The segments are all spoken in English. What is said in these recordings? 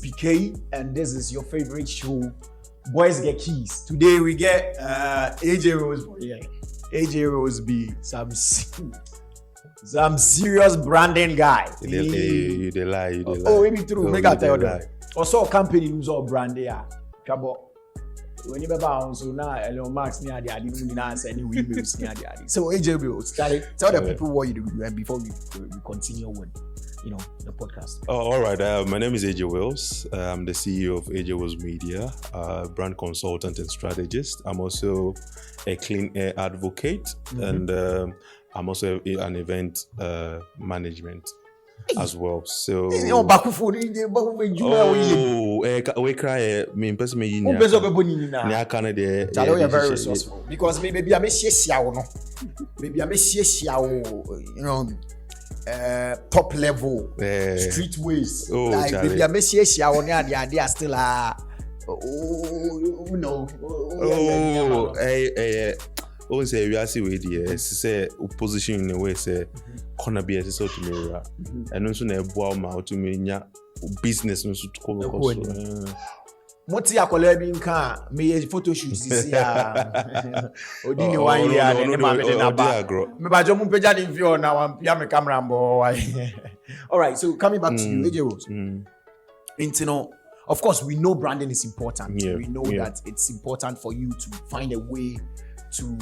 PK, and this is your favorite show, Boys Get Keys. Today we get AJ Rose. Yeah, AJ Rose be some serious branding guy. You dey lie. Oh, maybe true. Make I tell you. Also, company who's all branding. Yeah, trouble. When you bound, so now Elon Musk near the idea, we now send you emails near the idea. So AJ Rose, tell the people what you do and before we continue with the podcast. Oh, all right. My name is AJ Willz. I'm the CEO of AJ Willz Media, brand consultant and strategist. I'm also a clean air advocate, and I'm also an event management as well. So we cry me person me you very resourceful because maybe I may top level streetways like maybe I may they are still oh say we are see with the say position in a way say corner be so to me and also na eboa ma to me nya business no so to come moti akola bi nka me photo shoot this year odi ni 1 year ne ma me na ba me ba jo mu peja ni view na wan pia me camera mbo all right, so coming back to you AJ Rose. Of course we know branding is important. We know that it's important for you to find a way to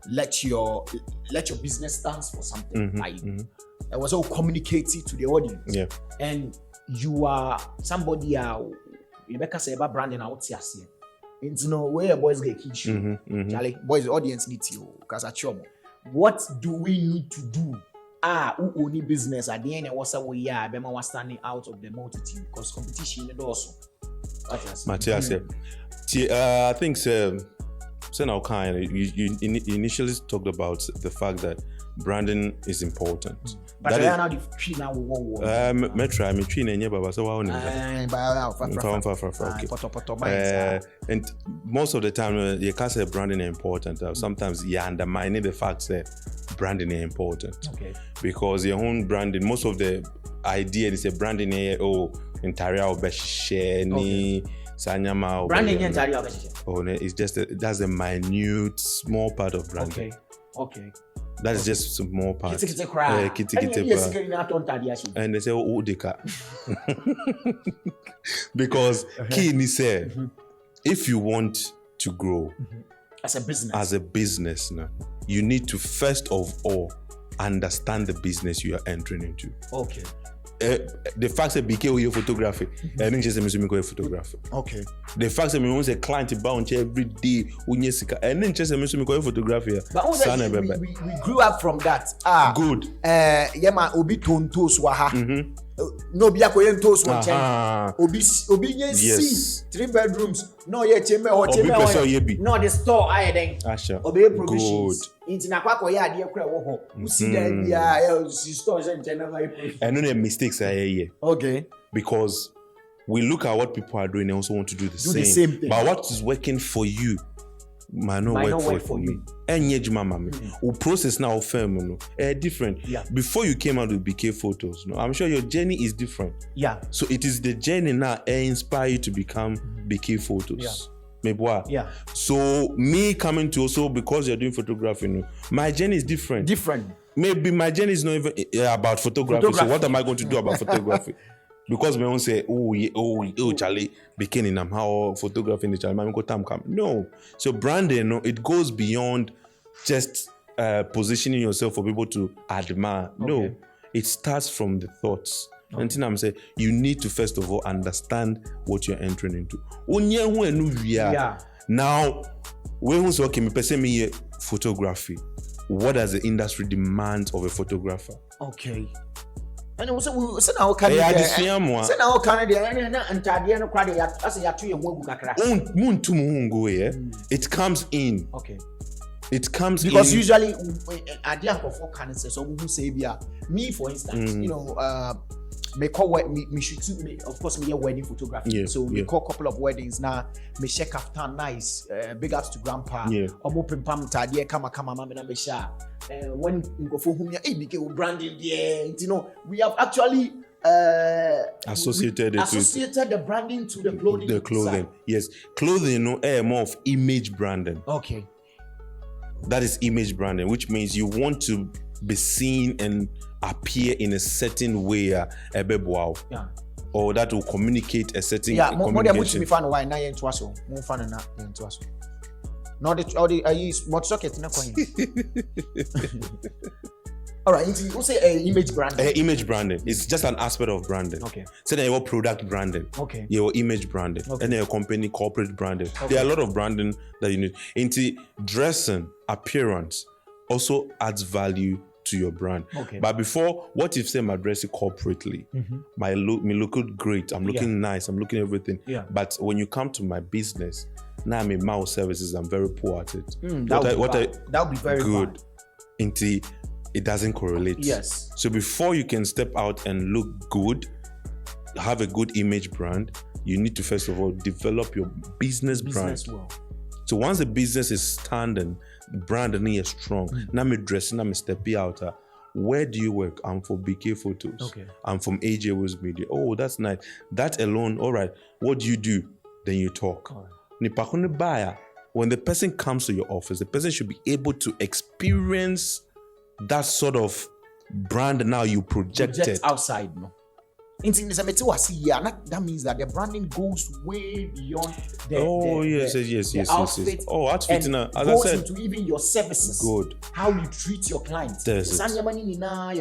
let your business stand for something, right? And also communicate it to the audience. And you are somebody Rebecca say about branding out here. Where boys get keys. Charlie, boys audience needs you because at your what do we need to do? Who own business at the end was a way Bema was standing out of the multitude because competition is also. Matthias, I think so now you initially talked about the fact that branding is important. But I am not the tree now. Me tree nenye baba so wow okay. And most of the time you can't say branding is important. Sometimes you undermine the fact that branding is important. Okay. Because your own branding, most of the idea is a branding entire ni Sanyama branding it's just that's a minute small part of branding. Okay. That is just a small part. And they say deka. Because key say if you want to grow as a business now, you need to first of all understand the business you are entering into. Okay. The fact that BK your photography, I didn't just me go photography. Okay. The fact that me want a client bound every day, unyesika, and then just me go photography. But we grew up from that. Good. Yema obi tonto swaha. No be akoye nto swachen. Obi yes. 3 bedrooms. No ye cheme or cheme. No the store aye den. Obi provisions. Into na kwa koye ade kura wo ho. Usi da bia stores and never. And no mistakes are here. Okay. Because we look at what people are doing and also want to do the same thing. But what is working for you might not work for me. And process now firm different. Before you came out with BK photos, I'm sure your journey is different. So it is the journey now inspire you to become BK photos. So me coming to also because you're doing photography, my journey is different. Maybe my journey is not even about photography. So what am I going to do about photography? Because we won't say, Charlie, beginning I'm how photographing the Charlie. No. So branding, it goes beyond just positioning yourself for people to admire. Okay. No, it starts from the thoughts. Okay. And I'm saying you need to first of all understand what you're entering into. Now, when we say photography, what does the industry demand of a photographer? Okay. And also now can it comes in. Okay. It comes because in. Usually idea for cancer so who say me for instance me shoot me of course me a wedding photography we call a couple of weddings now me check after nice big ups to grandpa omo pimpam tade kama mama na me sha when go for whom BK branding there we have actually associated the branding to the clothing. The clothing, side. Yes, clothing, more of image branding. Okay, that is image branding, which means you want to be seen and appear in a certain way, or that will communicate a certain communication. No, what socket na coin. All right, you say image branding. Image branding is just an aspect of branding. Okay. So then your product branding. Okay. Your image branding. Okay. And then your company corporate branding. Okay. There are a lot of branding that you need. Into dressing, appearance also adds value to your brand. Okay. But before, what if say I'm dressing corporately? Me look great. I'm looking nice. I'm looking everything. Yeah. But when you come to my business, now I'm in mouse services. I'm very poor at it. That would be very good. bad. Into it doesn't correlate. Yes. So before you can step out and look good, have a good image brand, you need to first of all develop your business brand. Well. So once the business is standing, branding is strong. Now me dressing, now me stepping out. Where do you work? I'm for BK Photos. Okay. I'm from AJ Willz Media. Oh, that's nice. That alone, all right. What do you do? Then you talk. When the person comes to your office, the person should be able to experience that sort of brand now you project outside. No? That means that the branding goes way beyond the outfit. Oh, outfitting. As I said, into even your services. Good. How you treat your clients. Your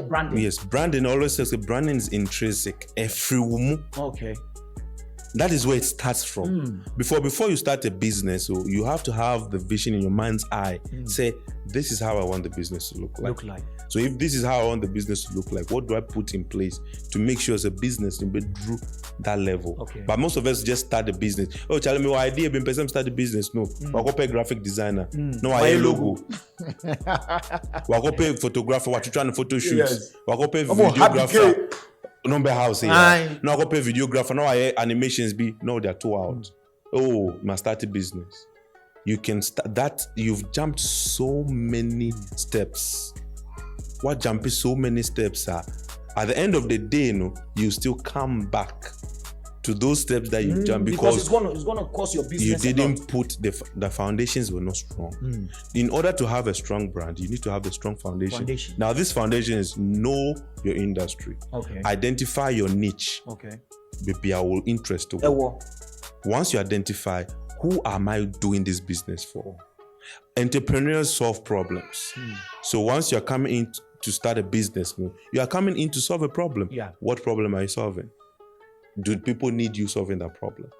branding. Yes, branding always says the branding is intrinsic. Okay. That is where it starts from. Before you start a business, so you have to have the vision in your mind's eye. Say, this is how I want the business to look like. So if this is how I want the business to look like, what do I put in place to make sure as a business to be through that level? Okay. But most of us just start the business. Oh, tell me what idea been person start the business. No. Wako pay graphic designer. No, I logo. Wako pay photographer. What you trying to photo shoots. Wako pay videographer. Number house here. No, I go pay videographer. No, I animations be. No, they're too out. Oh, must start a business. You can start that. You've jumped so many steps. What jumping so many steps are? At the end of the day, you still come back to those steps that you jumped because it's gonna cost your business. You didn't put the foundations were not strong. In order to have a strong brand, you need to have a strong foundation. Now, this foundation is know your industry. Okay. Identify your niche. Okay. Maybe I will interest to. Once you identify, who am I doing this business for? Entrepreneurs solve problems. So once you're coming in to start a business, you are coming in to solve a problem. Yeah. What problem are you solving? Do people need you solving that problem?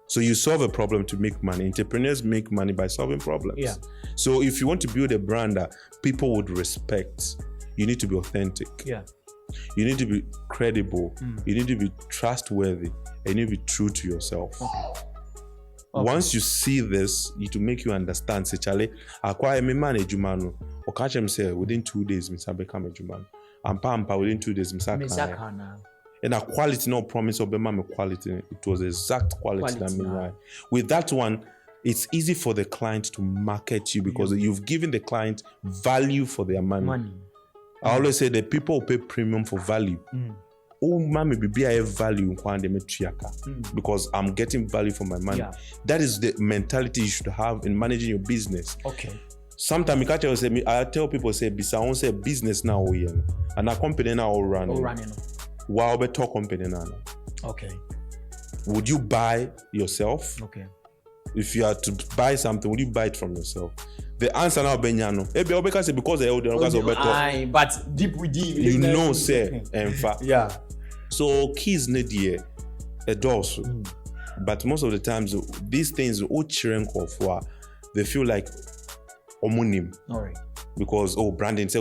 So you solve a problem to make money. Entrepreneurs make money by solving problems. Yeah. So if you want to build a brand that people would respect, you need to be authentic. Yeah. You need to be credible. You need to be trustworthy. And you need to be true to yourself. Okay. Once you see this, it will make you understand. Say, Charlie, acquire me man a jumano. Or catch him say within 2 days, Mr. become a jumano. Ampa within 2 days, Mr. And a quality, no promise of a quality. It was exact quality. With that one, it's easy for the client to market you because you've given the client value for their money. I always say that people pay premium for value. Oh, mommy, be a value because I'm getting value for my money. That is the mentality you should have in managing your business. Okay. Sometimes I tell people say, "Bisa, I want say business now, and a company now all running. Wow, but talk company now. Okay. Would you buy yourself? Okay. If you are to buy something, would you buy it from yourself? The answer now, Benyano. But deep within, you know, say, in fact. Yeah. So keys need here a doors. But most of the times, these things they feel like homonym. All right. Because branding say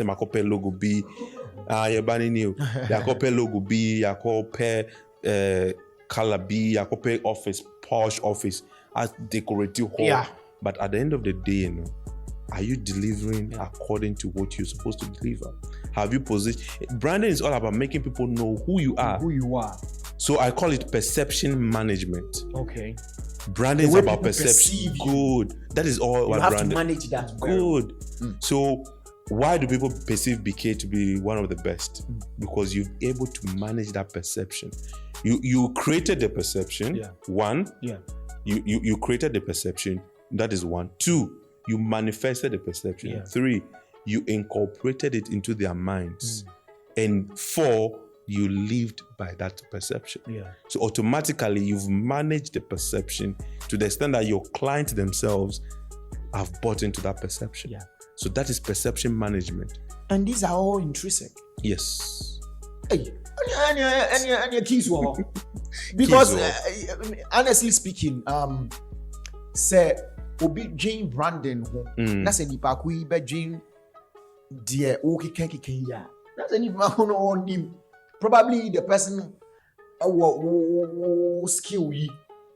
my copy logo be you're banning you. Your copy logo be your copy color be your copy office posh office as decorative hall. Yeah. But at the end of the day, are you delivering according to what you're supposed to deliver? Have you positioned? Branding is all about making people know who you are. So I call it perception management. Okay. Branding is about perception. Good. That is all. You have to manage that. Good. So Why do people perceive BK to be one of the best? Because you're able to manage that perception. You created the perception. Yeah. One. Yeah. You created the perception. That is one. Two, you manifested the perception. Yeah. Three, you incorporated it into their minds. And four, you lived by that perception. Yeah. So automatically you've managed the perception to the extent that your clients themselves have bought into that perception. Yeah. So that is perception management. And these are all intrinsic. Yes. Hey, and keys were because honestly speaking, say obi Jane Brandon that's a nipa ku be Jane dear okay ya. That's a nipa who no him. Probably the person skill yi,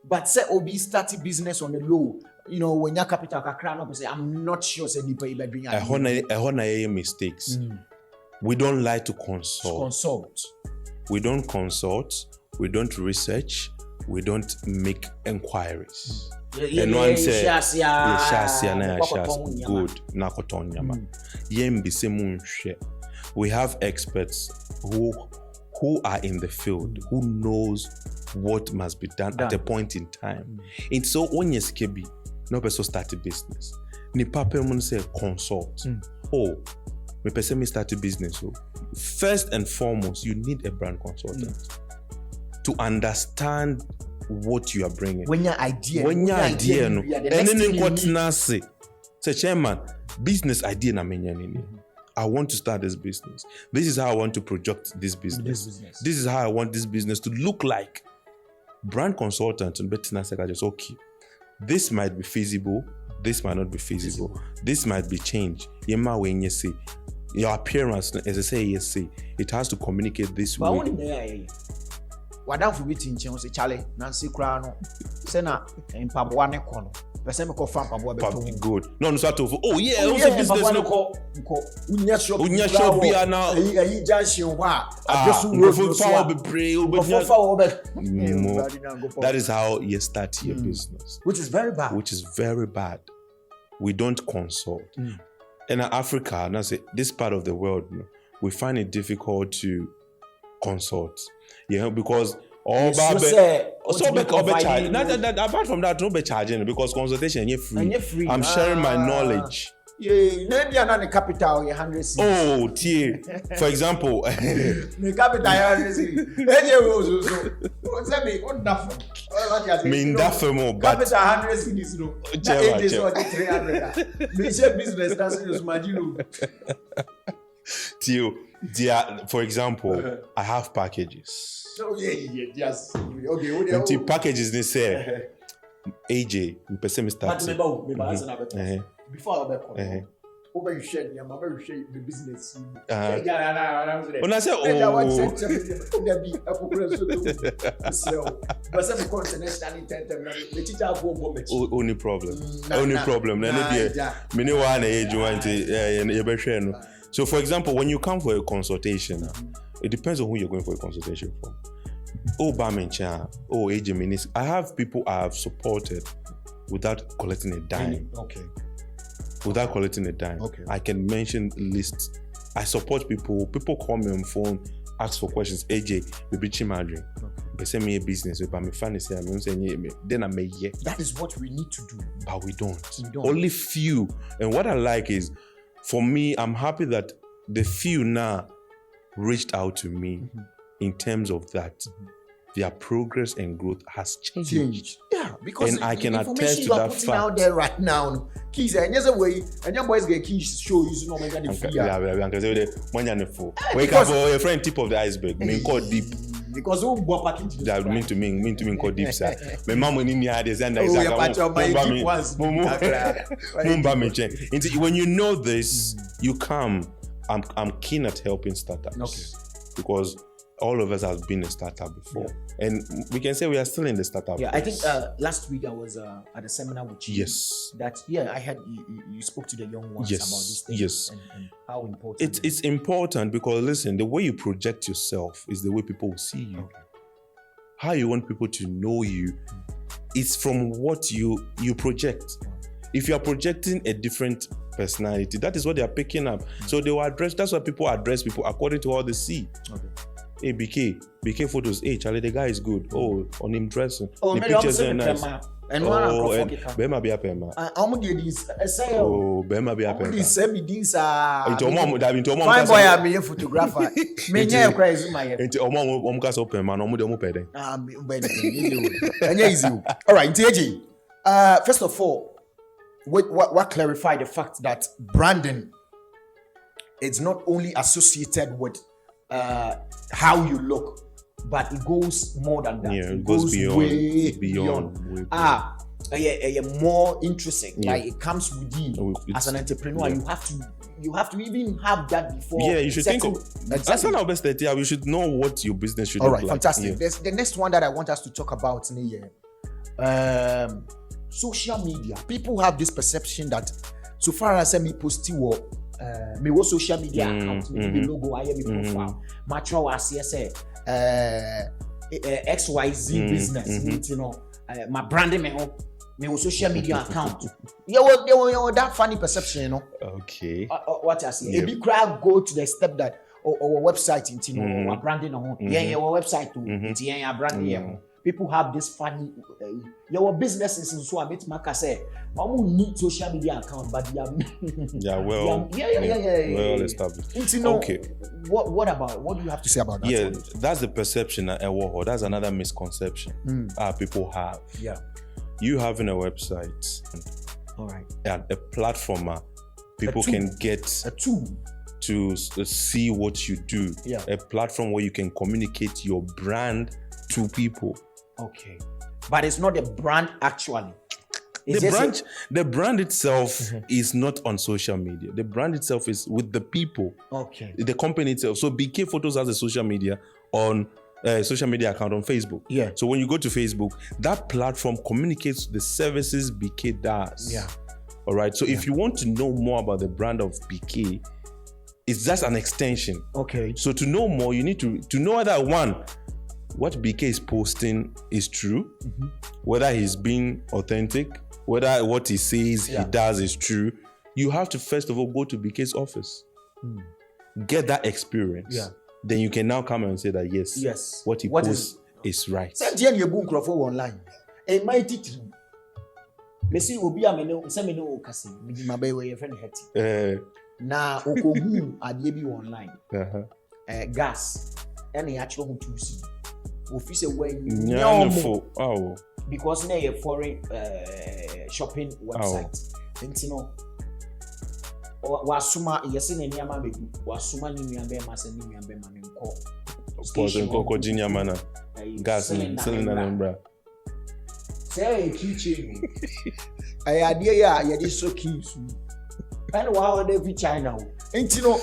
but say obi start business on the low. You know, when your capital can crown up and say, I'm not sure say nipa ibe doing a mistakes. We don't like to consult. We don't consult. We don't research. We don't make inquiries. And one say, good. We have experts who are in the field, who knows what must be done at a point in time. And so when you skebi, no person start a business. Ni papa mun say consult. Oh, me person me start a business. So first and foremost, you need a brand consultant to understand what you are bringing. When your idea, no. And then what na say chairman, business idea na menya nini. I want to start this business. This is how I want to project this business. This is how I want this business to look like. Brand consultant and better just okay. This might be feasible. This might not be feasible. This might be changed. When you say your appearance, as I say, it has to communicate this way. What for meeting say Charlie Nancy Crown say na in Pabuane kono. Person ko fan Pabuane good. No start over. Oh yeah, also business no ko unya shop bia na ayi junction wa that is how you start your business, which is very bad. We don't consult. In Africa, and I say this part of the world, we find it difficult to consult. Because apart from that, no be charging because consultation is free. I'm sharing my knowledge. The capital 100 cedis. Oh, dear. For example, the capital 100 cedis. Capital 100 cedis. No. That is what 300. Business doesn't imagine. For example, I have packages. Oh yes. Okay. Packages they say, AJ, we person me start. Before I over you share the business. When I say only problem. So for example, when you come for a consultation, it depends on who you're going for a consultation from. AJ Minis. I have people I have supported without collecting a dime. Okay. Without collecting a dime. Okay. I can mention lists. I support people. People call me on phone, ask for questions. AJ, we be chimadrin. They send me a business. Then I may that is what we need to do. But we don't. Only few. And what I like is, for me, I'm happy that the few now reached out to me in terms of that. Their progress and growth has changed. Yeah, because and I can attest to that fact. Out there right now, keys and there's a way, and your boys get keys show you no make any fear. Wake up, your friend tip of the iceberg. Mean called deep. Because who bought package that mean to me called deep side. My mom when in here there's and when you know this, you come. I'm keen at helping startups. Because all of us have been a startup before. Yeah. And we can say we are still in the startup phase. I think last week I was at a seminar with you. Yes. I had you spoke to the young ones about these things. Yes. And how important it's important because listen, the way you project yourself is the way people will see you. Okay. How you want people to know you is from what you project. If you are projecting a different personality. That is what they are picking up. So they will address. That's why people address people according to how they see. Okay. Hey, BK photos. Hey, Charlie, the guy is good. Oh, on him dressing. Oh, the pictures are nice. And Bema be a pema. Oh, Bema be a pema. Into fine boy, I'm a photographer. Me nyɛ crazy my. Into omo ka so pema, no mo de mo pede. Easy. All right, TJ. First of all, what clarify the fact that branding is not only associated with how you look, but it goes more than that. Yeah, it goes way beyond. More interesting. Yeah. Like it comes with you as an entrepreneur. Yeah. You have to even have that before. Yeah, you should think of that's not our best idea. We should know what your business should look like. All right, fantastic. Yeah. There's the next one that I want us to talk about in a year. Social media. People have this perception that so far as me post me was social media account, me logo, I am profile. Matro was XYZ business, you know, my branding me social media account. You that funny perception, you know. Okay. What I see. A big crowd go to the step that our website, you know, our branding our website too. Our branding. People have this funny your businesses in so I meet Mark say, I won't need social media account, but well established. Okay. What about what do you have to say about that? Yeah, that's the perception that's another misconception people have. Yeah. You having a website, all right, and a platform people can get a tool to see what you do. Yeah. A platform where you can communicate your brand to people. Okay. But it's not a brand actually. The brand itself is not on social media. The brand itself is with the people. Okay. The company itself. So BK Photos has a social media account on Facebook. Yeah. So when you go to Facebook, that platform communicates the services BK does. Yeah. All right. So if you want to know more about the brand of BK, it's just an extension. Okay. So to know more, you need to know that one, what BK is posting is true, whether he's being authentic, whether what he says he does is true. You have to first of all go to BK's office, get that experience. Yeah. Then you can now come and say that yes, what he posts is right. Send you book online. A mighty team. Me see obi amene say me no okase. Me di mabe we friend heti. Na okohu ade bi online. Gas. Any actual who to see. Office when because now a foreign shopping website. And you know, wasuma yesene niama bedu wasuma ni niambe mase ni niambe mane nko ko jinya mana gas cylinder number say kitchen ay adie ya ye so keys and wow dey China and you know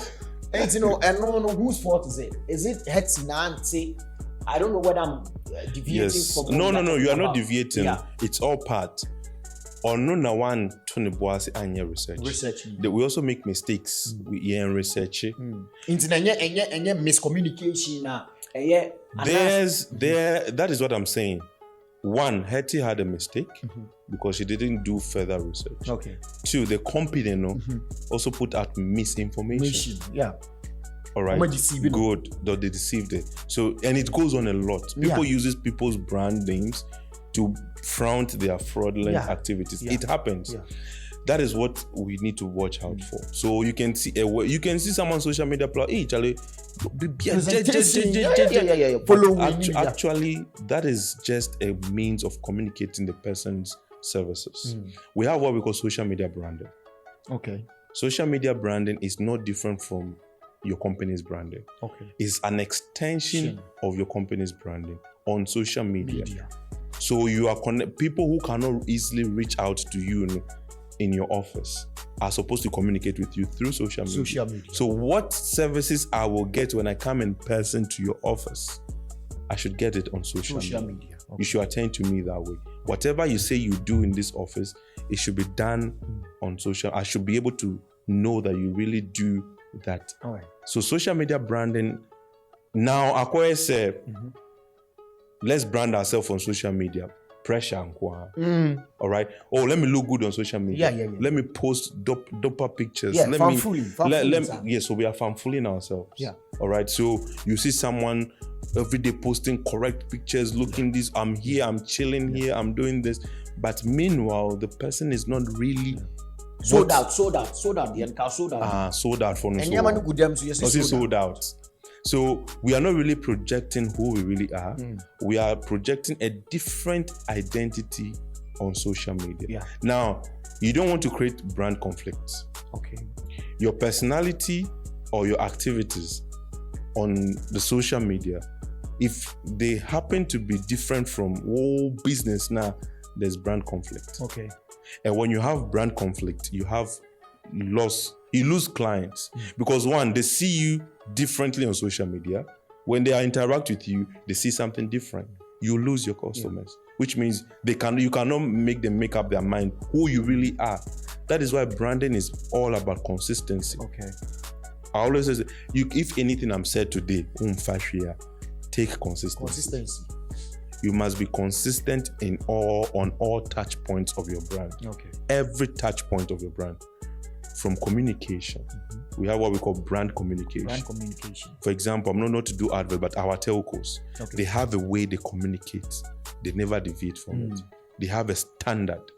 and no whose fault is it Hetty Nancy? I don't know whether I'm deviating from no you are not deviating. It's all part. Or no one Tony Boas and your research. We also make mistakes in research. Internet miscommunication. That is what I'm saying. One, Hetty had a mistake because she didn't do further research. Okay. Two, the company also put out misinformation. Yeah. All right. Good. They deceived it. So, and it goes on a lot. People uses people's brand names to front their fraudulent activities. It happens. Yeah. That is what we need to watch out for. So you can see someone social media hey Charlie, actually that is just a means of communicating the person's services. We have what we call social media branding. Okay. Social media branding is no different from your company's branding. Okay. It's an extension of your company's branding on social media. So you are people who cannot easily reach out to you in your office are supposed to communicate with you through social media. So what services I will get when I come in person to your office, I should get it on social media. Okay. You should attend to me that way. Whatever you say you do in this office, it should be done on social. I should be able to know that you really do that. All right. So social media branding, now Akoya said, let's brand ourselves on social media. pressure and all right. Oh, let me look good on social media. Let me post doper pictures. Yeah, so we are fan-fooling ourselves. Yeah. All right. So you see someone every day posting correct pictures, looking this. I'm here. I'm chilling here. I'm doing this. But meanwhile, the person is not really sold out. Sold out. Sold out for no sold out. So we are not really projecting who we really are. We are projecting a different identity on social media. Yeah. Now, you don't want to create brand conflicts. Okay. Your personality or your activities on the social media, if they happen to be different from all business now, there's brand conflict. Okay. And when you have brand conflict, you have loss. You lose clients because one, they see you differently on social media. When they interact with you, they see something different. You lose your customers, which means you cannot make them make up their mind who you really are. That is why branding is all about consistency. Okay. I always say, if anything I'm said today, take consistency. You must be consistent on all touch points of your brand. Okay. Every touch point of your brand. From communication, we have what we call brand communication. Brand communication. For example, I'm not to do advert, but our telcos, they have a way they communicate. They never deviate from it. They have a standard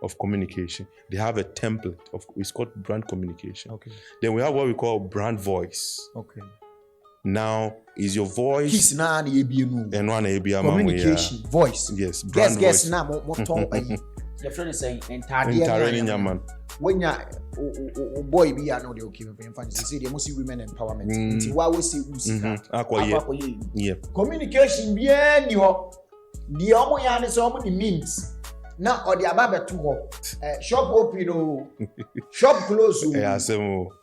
of communication. They have a template it's called brand communication. Okay. Then we have what we call brand voice. Okay. Now, is your voice communication voice? Yes, brand voice. The friend is saying entire when you boy be no the okay say they must see women empowerment nti why we say communication be any ho the omo ya ne so omo the means na or the ababa to ho shop open o shop close o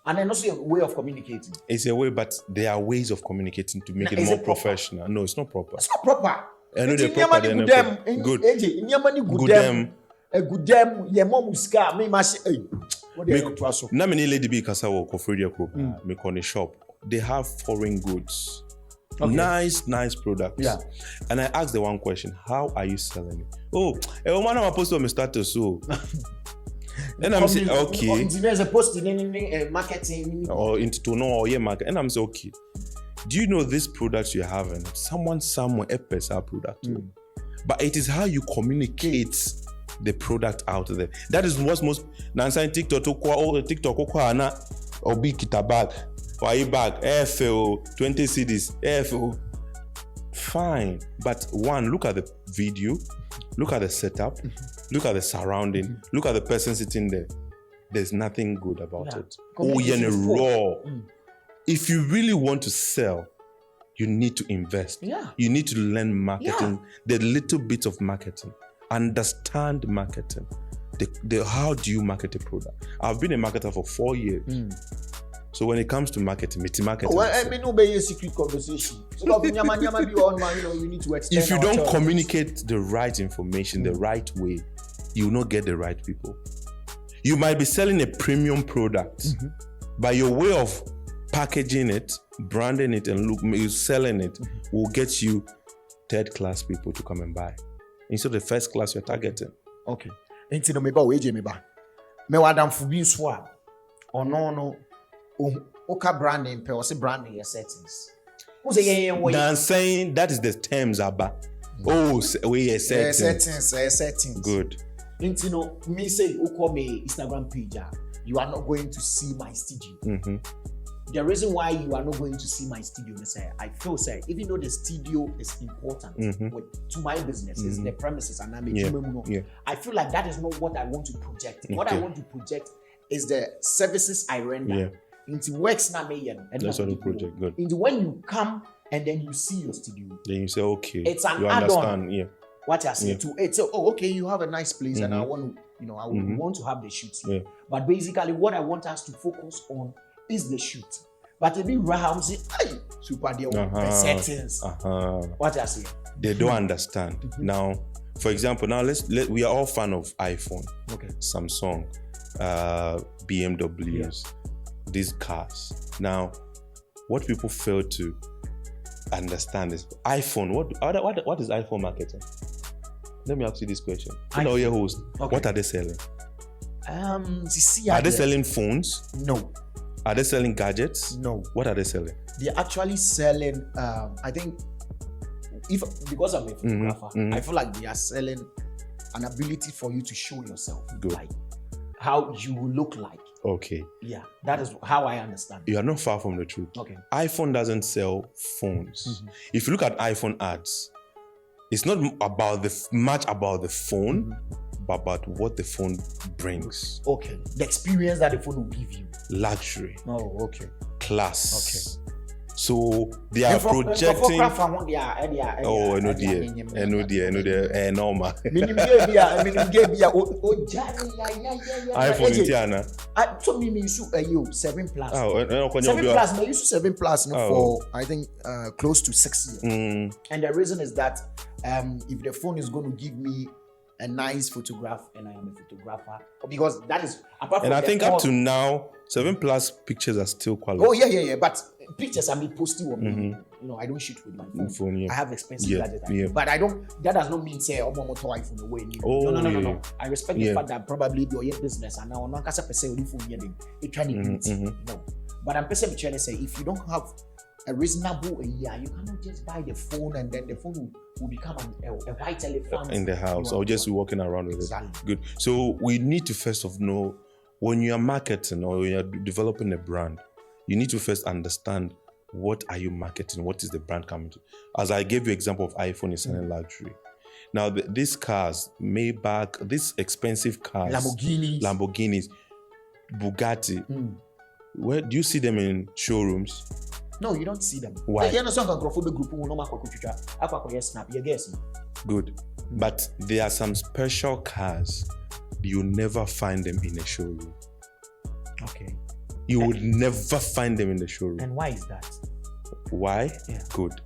and then also a way of communicating. It's a way, but there are ways of communicating to make it more professional. No, it's not proper. It's not proper. I know they're proper. Good. A good damn ye mom scar me ma say na many lady be kasa wo kofredia ko me on a shop. They have foreign goods. Okay. Nice products. Yeah. And I asked the one question, how are you selling it? Oh, a woman I post on my status so. Then I'm saying, okay. There's a post in marketing or into to know or yeah market. And I'm saying, okay. Do you know this product you're having? Someone somewhere a product. But it is how you communicate the product out there. That is what's most Nansan TikTok or big kita bag or a bag AFL 20 CDs AFL. Fine, but one, look at the video, look at the setup, look at the surrounding, look at the person sitting there. There's nothing good about it. Oh, you're raw. If you really want to sell, you need to invest. You need to learn marketing, the little bit of marketing. Understand marketing. How do you market a product? I've been a marketer for 4 years. So when it comes to marketing, well, I mean, no be a secret conversation. So you need to extend. If you don't communicate the right information the right way, you will not get the right people. You might be selling a premium product, but your way of packaging it, branding it, and selling it will get you third-class people to come and buy. Instead of the first class you're targeting. Okay. Enti no meba we meba. Me wadam fubi so a. Ono oka branding pe o se branding your settings. Who say I'm saying that is the terms aba. We settings. Good. Enti no me say ukọ me Instagram page, you are not going to see my studio. The reason why you are not going to see my studio is I feel even though the studio is important to my business, is the premises and I feel like that is not what I want to project. What I want to project is the services I render. Into works na me and that's what you project. Good. Into when you come and then you see your studio, then you say, okay, it's an add-on. What I say to it. So, okay, you have a nice place, and I want to, I would want to have the shoots. But basically, what I want us to focus on is the shoot. But if you Ramsey, super deal settings. What I say? They don't understand. Now, for example, we are all fan of iPhone, Samsung, BMWs, these cars. Now, what people fail to understand is iPhone. What is iPhone marketing? Let me ask you this question. You know your host. Okay. What are they selling? Are they selling phones? No. Are they selling gadgets? No. What are they selling? They're actually selling, I think, because I'm a photographer, I feel like they are selling an ability for you to show yourself. Good. Like how you will look like. Okay. Yeah, that is how I understand. You are not far from the truth. Okay. iPhone doesn't sell phones. If you look at iPhone ads, it's not about much about the phone, but about what the phone brings. Okay. The experience that the phone will give you. Luxury. Oh, okay. Class. Okay. So they are projecting. Oh, I know dear. Normal. iPhone Indiana. I told me you 7 plus. 7 plus. I use 7 plus for I think close to 6 years. And the reason is that if the phone is going to give me a nice photograph and I am a photographer, because that is apart from. And I think up to now 7 plus pictures are still quality. Oh yeah. But pictures I mean posting on me. I don't shoot with my phone. Yeah. I have expensive gadgets. Yeah. But I don't. That does not mean say motor iPhone away. No. I respect the fact that probably your business and now non kasa pese only phone here. It trying to beat. No. But I'm trying to say if you don't have a reasonable year, you cannot just buy the phone and then the phone will become a white elephant in the house or just walking around with it. Good. So we need to first of know when you are marketing or you are developing a brand, you need to first understand what are you marketing, what is the brand coming to. As I gave you example of iPhone is selling luxury. Now these cars, Maybach, these expensive cars, Lamborghinis, Bugatti. Where do you see them in showrooms? No, you don't see them. Why? Good. But there are some special cars you never find them in a showroom. Okay. You would never find them in the showroom. And why is that? Why? Yeah. Good.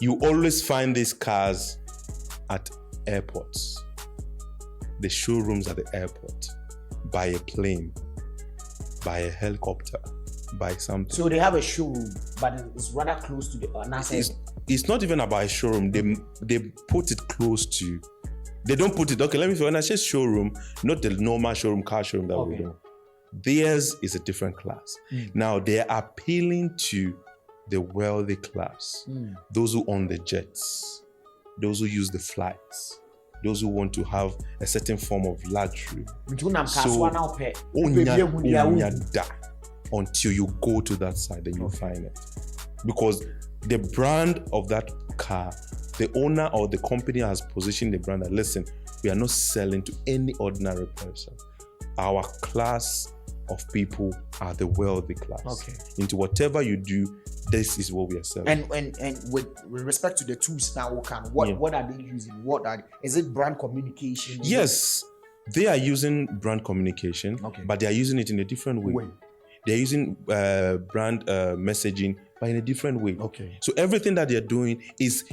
You always find these cars at airports. The showrooms at the airport. By a plane. By a helicopter. By something. So they have a showroom, but it's rather close to the NASA. It's not even about a showroom. They put it close to. They don't put it. Okay, let me. When I say showroom, not the normal showroom, car showroom that we know. Theirs is a different class. Now they're appealing to the wealthy class, those who own the jets, those who use the flights, those who want to have a certain form of luxury. So, until you go to that side, then you find it. Because the brand of that car, the owner or the company has positioned the brand that, listen, we are not selling to any ordinary person. Our class of people are the wealthy class. Okay. Into whatever you do, this is what we are selling. And with respect to the tools now, what are they using? Is it brand communication? Yes, they are using brand communication, but they are using it in a different way. They're using brand messaging, but in a different way. Okay. So everything that they're doing is,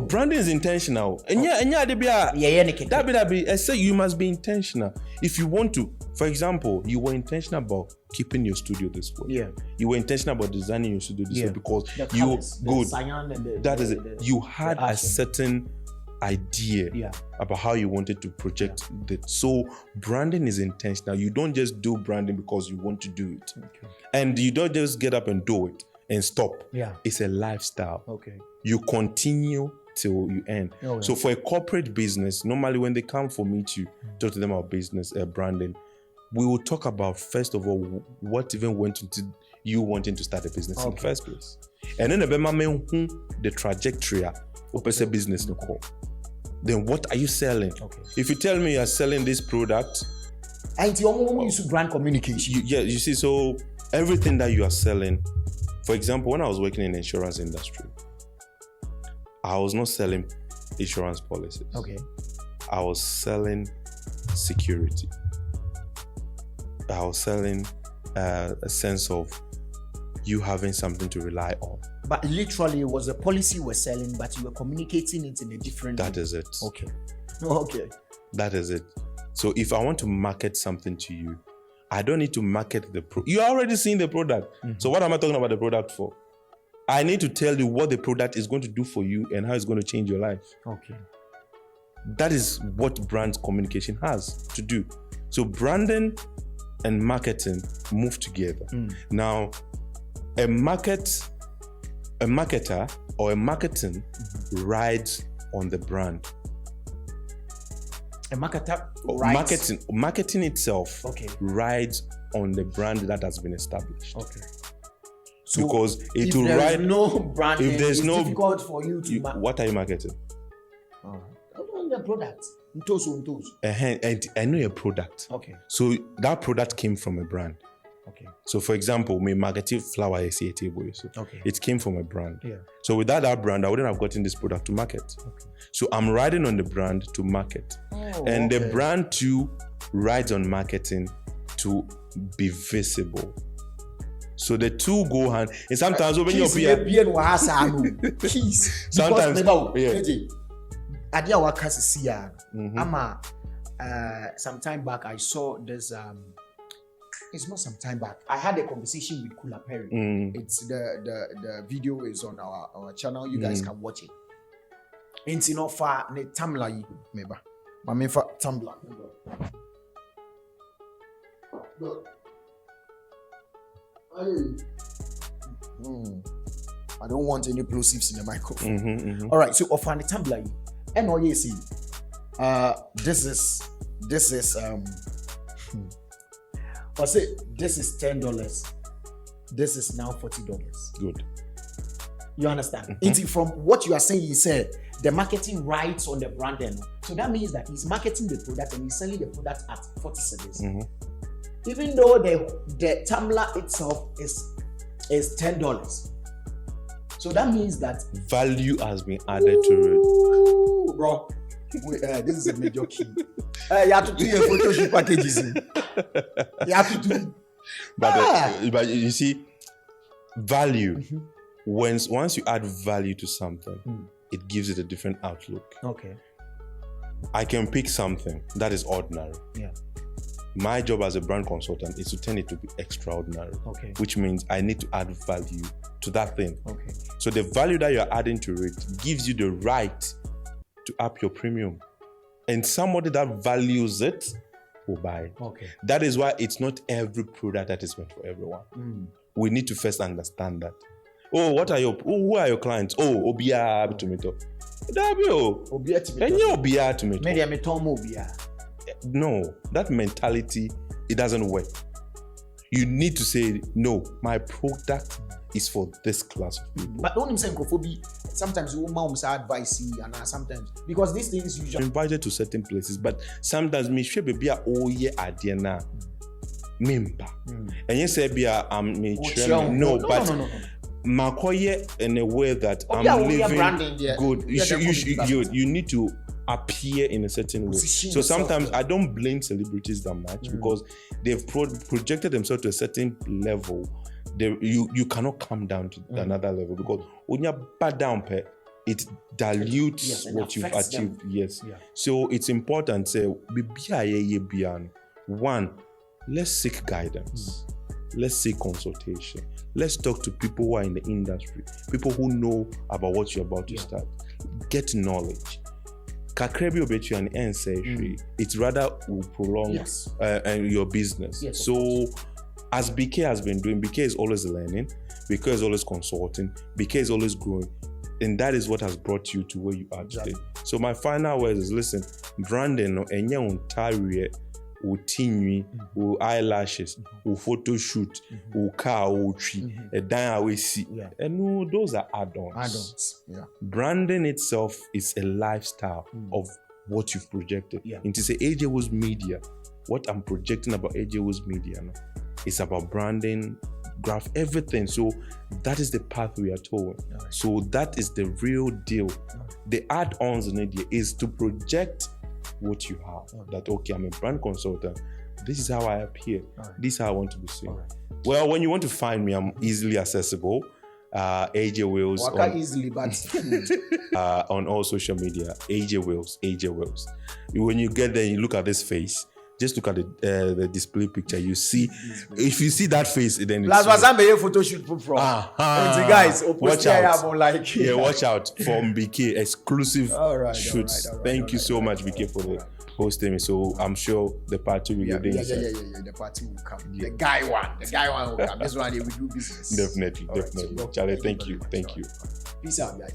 branding is intentional. And I say you must be intentional. If you want to, for example, you were intentional about keeping your studio this way. Yeah. You were intentional about designing your studio this way because you had a certain idea about how you wanted to project that. So branding is intentional. You don't just do branding because you want to do it. Okay. And you don't just get up and do it and stop. Yeah. It's a lifestyle. Okay. You continue till you end. Okay. So for a corporate business, normally when they come for me to talk to them about business, branding, we will talk about, first of all, what even went into you wanting to start a business in the first place. And then the trajectory of a business. Then what are you selling? Okay. If you tell me you are selling this product, and you use brand communication. You see, so everything that you are selling, for example, when I was working in the insurance industry, I was not selling insurance policies. Okay. I was selling security. I was selling a sense of you having something to rely on. But literally, it was a policy you were selling, but you were communicating it in a different way. That is it. Okay. Okay. That is it. So if I want to market something to you, I don't need to market the product. You're already seeing the product. So what am I talking about the product for? I need to tell you what the product is going to do for you and how it's going to change your life. Okay. That is what brand communication has to do. So branding and marketing move together. Now, a marketer or a marketing rides on the brand. A marketer rides? Marketing itself rides on the brand that has been established. Okay. So because it will ride. If no brand, it's difficult for you to what are you marketing? The product. And I know a product. Okay. So that product came from a brand. Okay. So for example, my marketing flour okay. It came from a brand. Yeah. So without that brand, I wouldn't have gotten this product to market. Okay. So I'm riding on the brand to market. And the brand too rides on marketing to be visible. So the two go hand. And sometimes when you're sometimes some time back I saw this it's not some time back. I had a conversation with Kula Perry. It's the video is on our channel. You guys can watch it. It's not far ne Tumblr member. My main for Tumblr. I don't want any plosives in the microphone. All right, so off on the Tumblr, and all you see, this is I say this is $10. This is now $40. Good. You understand? From what you are saying, he said the marketing rides on the brand end. So that means that he's marketing the product and he's selling the product at $40. Even though the Tumblr itself is $10. So that means that value has been added to it. Bro, this is a major key. You have to do your photo shoot packages. You have to do. But you see, value. Once you add value to something, it gives it a different outlook. Okay. I can pick something that is ordinary. Yeah. My job as a brand consultant is to turn it to be extraordinary. Okay. Which means I need to add value to that thing. Okay. So the value that you're adding to it gives you the right to up your premium. And somebody that values it will buy it. Okay. That is why it's not every product that is meant for everyone. We need to first understand that. Who are your clients? Obia tomato. Obia tomato. No, that mentality, it doesn't work. You need to say, no, my product is for this class of people. But don't say sometimes you mom say advice and sometimes because these things usually invited to certain places, but sometimes me should be a adiana member. And you say be a no, but Makoye in a way that I'm living good. You need to appear in a certain way. So sometimes I don't blame celebrities that much because they've projected themselves to a certain level. You cannot come down to another level because when you bad down, it dilutes what you've achieved. Them. Yes. Yeah. So it's important. Say, one, let's seek guidance. Let's seek consultation. Let's talk to people who are in the industry, people who know about what you're about to start. Get knowledge. It's rather will prolong your business. Yes, so as BK has been doing, BK is always learning, BK is always consulting, BK is always growing. And that is what has brought you to where you are today. So my final words is, listen, Brandon, with eyelashes, with photo shoot, with car, with tree, and those are add-ons. Yeah. Branding itself is a lifestyle of what you've projected. Into say AJ Willz Media. What I'm projecting about AJ Willz Media is about branding, graph, everything. So that is the path we are towing. So that is the real deal. The add-ons in India is to project what you have. That I'm a brand consultant. This is how I appear. This is how I want to be seen. Well, when you want to find me, I'm easily accessible. AJ Willz on all social media. AJ Willz. When you get there, you look at this face. Just look at the display picture. You see, if you see that face, then plus was a photo shoot from. Guys, watch out. Yeah, watch out for BK exclusive shoots. Thank you so much, BK, for the hosting me. So I'm sure the party will be there. Yeah. The party will come. The guy one will come. This one they will do business. Definitely. Charlie, thank you. Peace out, guys.